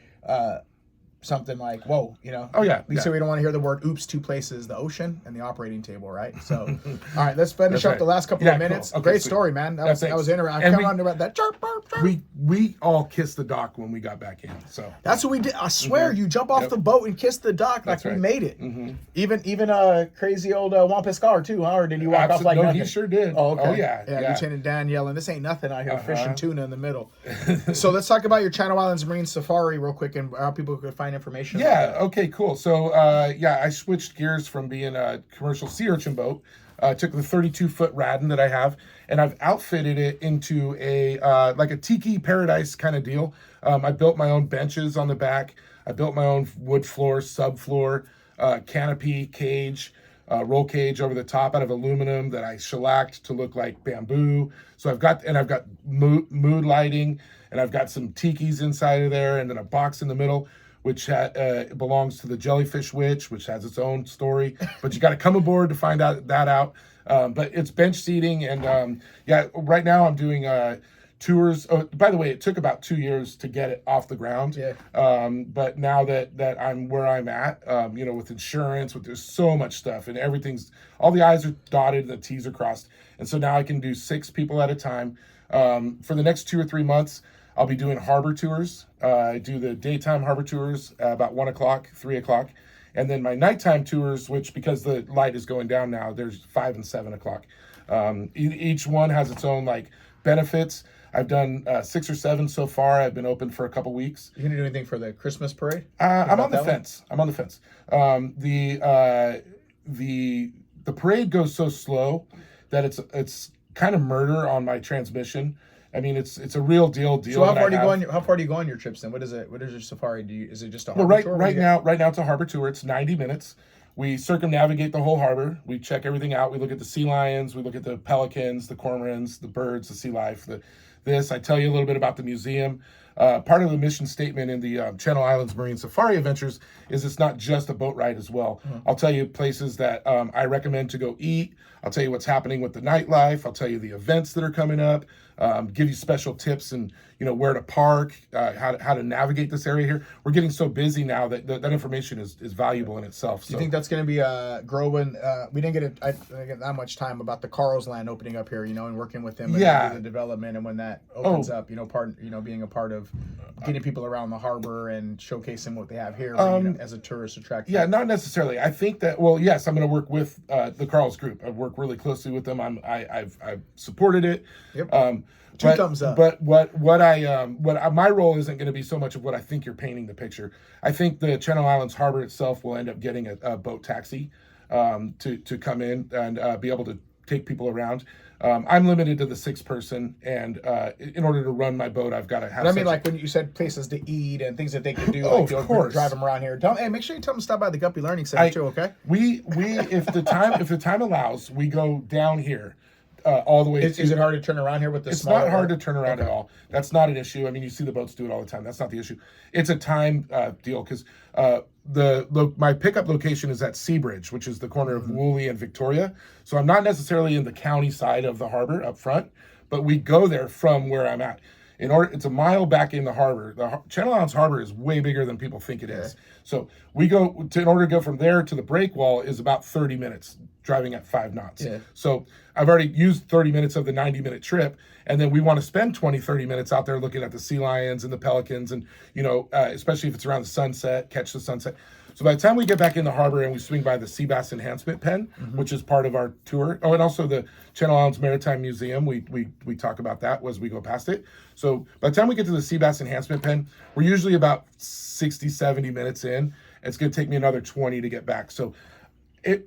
something like, whoa, Oh yeah. So we don't want to hear the word oops, two places, the ocean and the operating table, right? So all right, let's finish up the last couple of minutes. Cool. Okay, great story, man. That was interesting. I come on about that chirp, chirp, chirp. We all kissed the dock when we got back in. So that's what we did. I swear, you jump off the boat and kiss the dock like we made it. Mm-hmm. Even crazy old Juan Pescar too, huh? Or did he walk off like nothing? He sure did. Oh, okay. Oh yeah. Lieutenant Dan yelling, "This ain't nothing out here fishing tuna in the middle." So let's talk about your Channel Islands Marine Safari real quick and how people could find outline information? about Yeah. that? Okay. Cool. So, I switched gears from being a commercial sea urchin boat. Took the 32-foot Radin that I have, and I've outfitted it into a like a tiki paradise kind of deal. I built my own benches on the back. I built my own wood floor, subfloor, canopy, cage, roll cage over the top out of aluminum that I shellacked to look like bamboo. So I've got mood lighting, and I've got some tikis inside of there, and then a box in the middle, which belongs to the Jellyfish Witch, which has its own story. But you got to come aboard to find out. But it's bench seating, and right now I'm doing tours. Oh, by the way, it took about 2 years to get it off the ground. Yeah. But now that I'm where I'm at, with insurance, there's so much stuff, and all the I's are dotted and the T's are crossed, and so now I can do 6 people at a time. For the next 2 or 3 months, I'll be doing harbor tours. I do the daytime harbor tours about 1 o'clock, 3 o'clock. And then my nighttime tours, which because the light is going down now, there's 5 and 7 o'clock. Each one has its own benefits. I've done 6 or 7 so far. I've been open for a couple weeks. You gonna do anything for the Christmas parade? I'm on the fence. The parade goes so slow that it's kind of murder on my transmission. I mean, it's a real deal. So how far do you go on your trips then? What is it? What is your safari? Is it just a harbor tour? Right now it's a harbor tour. It's 90 minutes. We circumnavigate the whole harbor. We check everything out. We look at the sea lions. We look at the pelicans, the cormorants, the birds, the sea life. I tell you a little bit about the museum. Part of the mission statement in the Channel Islands Marine Safari Adventures is it's not just a boat ride as well. Mm-hmm. I'll tell you places that I recommend to go eat. I'll tell you what's happening with the nightlife. I'll tell you the events that are coming up. Give you special tips and where to park, how to navigate this area here. We're getting so busy now that information is valuable in itself. So. Do you think that's going to be growing? We didn't get that much time about the Carl's Land opening up here, and working with them and the development, and when that opens up, being a part of getting people around the harbor and showcasing what they have here as a tourist attraction. Yeah, not necessarily. I think that yes, I'm going to work with the Carl's group. I've worked really closely with them. I've supported it. Yep. Thumbs up. But my role isn't going to be so much of what I think you're painting the picture. I think the Channel Islands Harbor itself will end up getting a boat taxi to come in and be able to take people around. I'm limited to the 6-person, and in order to run my boat, I've got to have. But I mean, when you said places to eat and things that they could do, of course, drive them around here. Make sure you tell them to stop by the Guppy Learning Center too. Okay. We if the time allows, we go down here. All the way. Is it hard to turn around here with the? It's not hard to turn around at all. That's not an issue. I mean, you see the boats do it all the time. That's not the issue. It's a time deal because my pickup location is at Seabridge, which is the corner of Woolley and Victoria. So I'm not necessarily in the county side of the harbor up front, but we go there from where I'm at. It's a mile back in the harbor. The Channel Islands Harbor is way bigger than people think it is. So we go in order to go from there to the break wall is about 30 minutes driving at 5 knots. Yeah. So I've already used 30 minutes of the 90-minute trip, and then we want to spend 20-30 minutes out there looking at the sea lions and the pelicans, and especially if it's around the sunset, catch the sunset. So by the time we get back in the harbor and we swing by the Sea Bass Enhancement Pen, which is part of our tour. Oh, and also the Channel Islands Maritime Museum. We talk about that as we go past it. So by the time we get to the Sea Bass Enhancement Pen, we're usually about 60, 70 minutes in. It's going to take me another 20 to get back. So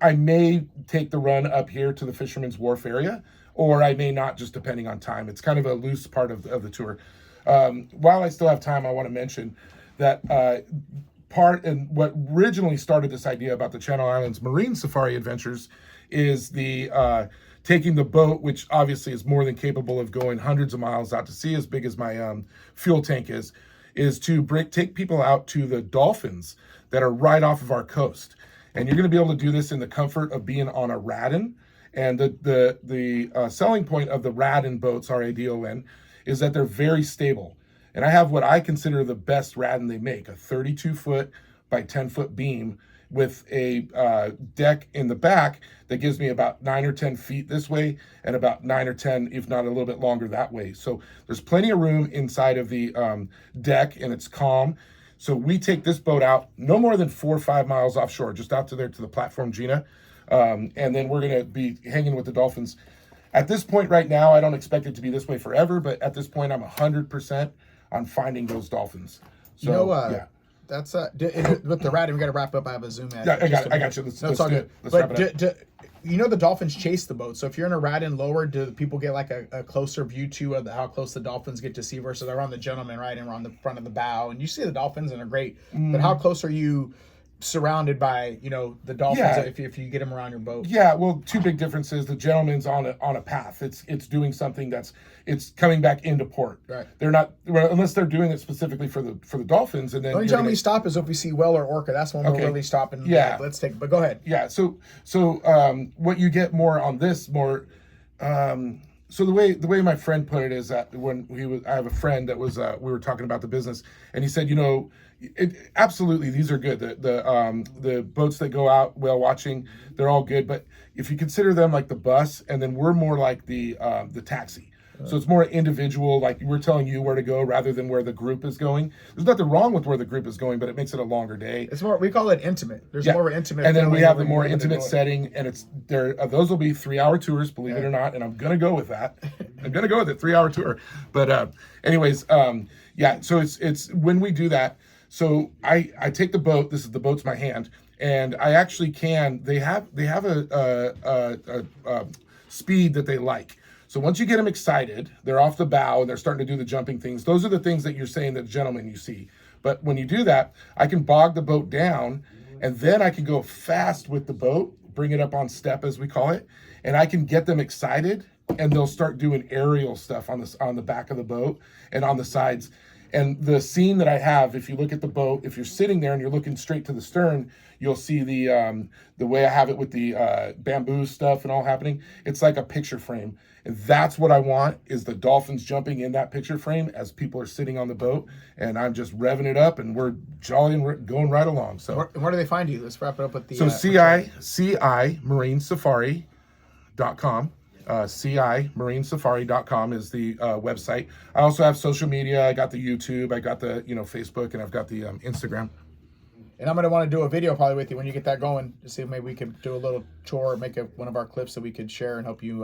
I may take the run up here to the Fisherman's Wharf area, or I may not, just depending on time. It's kind of a loose part of the tour. While I still have time, I want to mention that what originally started this idea about the Channel Islands Marine Safari Adventures is the taking the boat, which obviously is more than capable of going hundreds of miles out to sea, as big as my fuel tank is to take people out to the dolphins that are right off of our coast. And you're going to be able to do this in the comfort of being on a Radin. And the selling point of the Radin boats, RADON, is that they're very stable. And I have what I consider the best Radin they make, a 32-foot by 10-foot beam with a deck in the back that gives me about 9 or 10 feet this way and about 9 or 10, if not a little bit longer that way. So there's plenty of room inside of the deck, and it's calm. So we take this boat out no more than 4 or 5 miles offshore, just out to the platform Gina. And then we're going to be hanging with the dolphins. At this point right now, I don't expect it to be this way forever, but at this point, I'm 100% on finding those dolphins. So, That's with the rat. We got to wrap up. I have a Zoom ad. Yeah, I got you. Let's all do good. it. Let's wrap it up. You know the dolphins chase the boat. So if you're in a rat and lower, do people get like a closer view to how close the dolphins get to sea versus they're on the gentleman, right, and we're on the front of the bow, and you see the dolphins and they're great. But how close are you surrounded by the dolphins if you get them around your boat? Yeah, well, two big differences. The gentleman's on a path. It's doing something it's coming back into port. Right. They're not unless they're doing it specifically for the dolphins. And then the only time we stop is if we see whale or orca. That's when we'll really stop and let's take. But go ahead. Yeah. So what you get more on this more. So the way my friend put it is that I have a friend that was we were talking about the business, and he said, absolutely these are good. The boats that go out whale watching, they're all good. But if you consider them like the bus, and then we're more like the taxi. So it's more individual, like we're telling you where to go rather than where the group is going. There's nothing wrong with where the group is going, but it makes it a longer day. It's more, we call it intimate. There's more of an intimate. And then we have the more intimate setting, and it's there. Those will be 3-hour tours, believe it or not. And I'm gonna go with that. I'm gonna go with it, 3-hour tour. But anyways, So it's when we do that. So I take the boat. The boat's my hand, and I actually can. They have a speed that they like. So once you get them excited, they're off the bow and they're starting to do the jumping things. Those are the things that you're saying that gentlemen you see. But when you do that, I can bog the boat down, and then I can go fast with the boat, bring it up on step as we call it, and I can get them excited, and they'll start doing aerial stuff on the back of the boat and on the sides. And the scene that I have, if you look at the boat, if you're sitting there and you're looking straight to the stern, you'll see the way I have it with the bamboo stuff and all happening. It's like a picture frame. And that's what I want, is the dolphins jumping in that picture frame as people are sitting on the boat, and I'm just revving it up, and we're jolly and going right along. So where do they find you? Let's wrap it up with the... So CIMarinesafari.com. CIMarinesafari.com is the website. I also have social media. I got the YouTube, I got the Facebook, and I've got the Instagram. And I'm going to want to do a video probably with you when you get that going to see if maybe we could do a little tour, make one of our clips that we could share and help you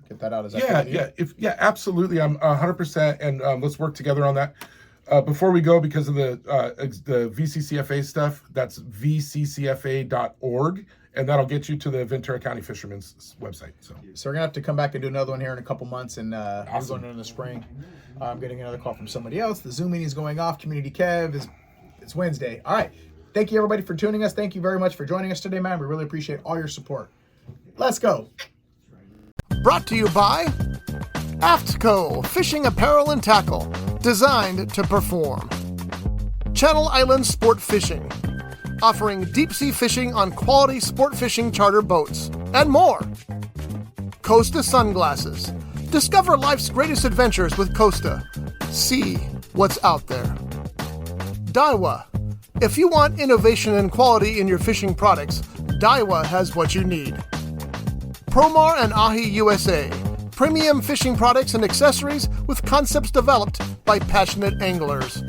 get that out. Is that absolutely. I'm 100%, and let's work together on that. Before we go, because of the VCCFA stuff, that's vccfa.org, and that'll get you to the Ventura County Fishermen's website. So we're gonna have to come back and do another one here in a couple months, and awesome. We're going in the spring. I'm getting another call from somebody else. The Zoom meeting is going off. Community Kev it's Wednesday. All right. Thank you everybody for tuning us. Thank you very much for joining us today, man. We really appreciate all your support. Let's go. Brought to you by AFTCO Fishing Apparel and Tackle, designed to perform. Channel Islands Sport Fishing, offering deep-sea fishing on quality sport fishing charter boats, and more. Costa Sunglasses. Discover life's greatest adventures with Costa. See what's out there. Daiwa. If you want innovation and quality in your fishing products, Daiwa has what you need. Promar and Ahi USA. Premium fishing products and accessories with concepts developed by passionate anglers.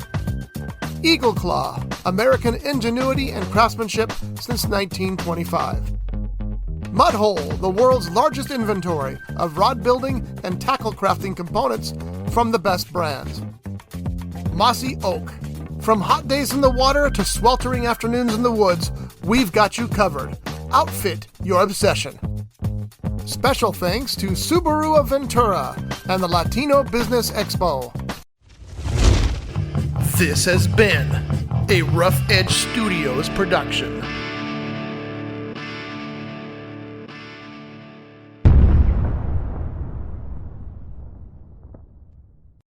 Eagle Claw, American ingenuity and craftsmanship since 1925. Mudhole, the world's largest inventory of rod building and tackle crafting components from the best brands. Mossy Oak, from hot days in the water to sweltering afternoons in the woods, we've got you covered. Outfit your obsession. Special thanks to Subaru of Ventura and the Latino Business Expo. This has been a Rough Edge Studios production.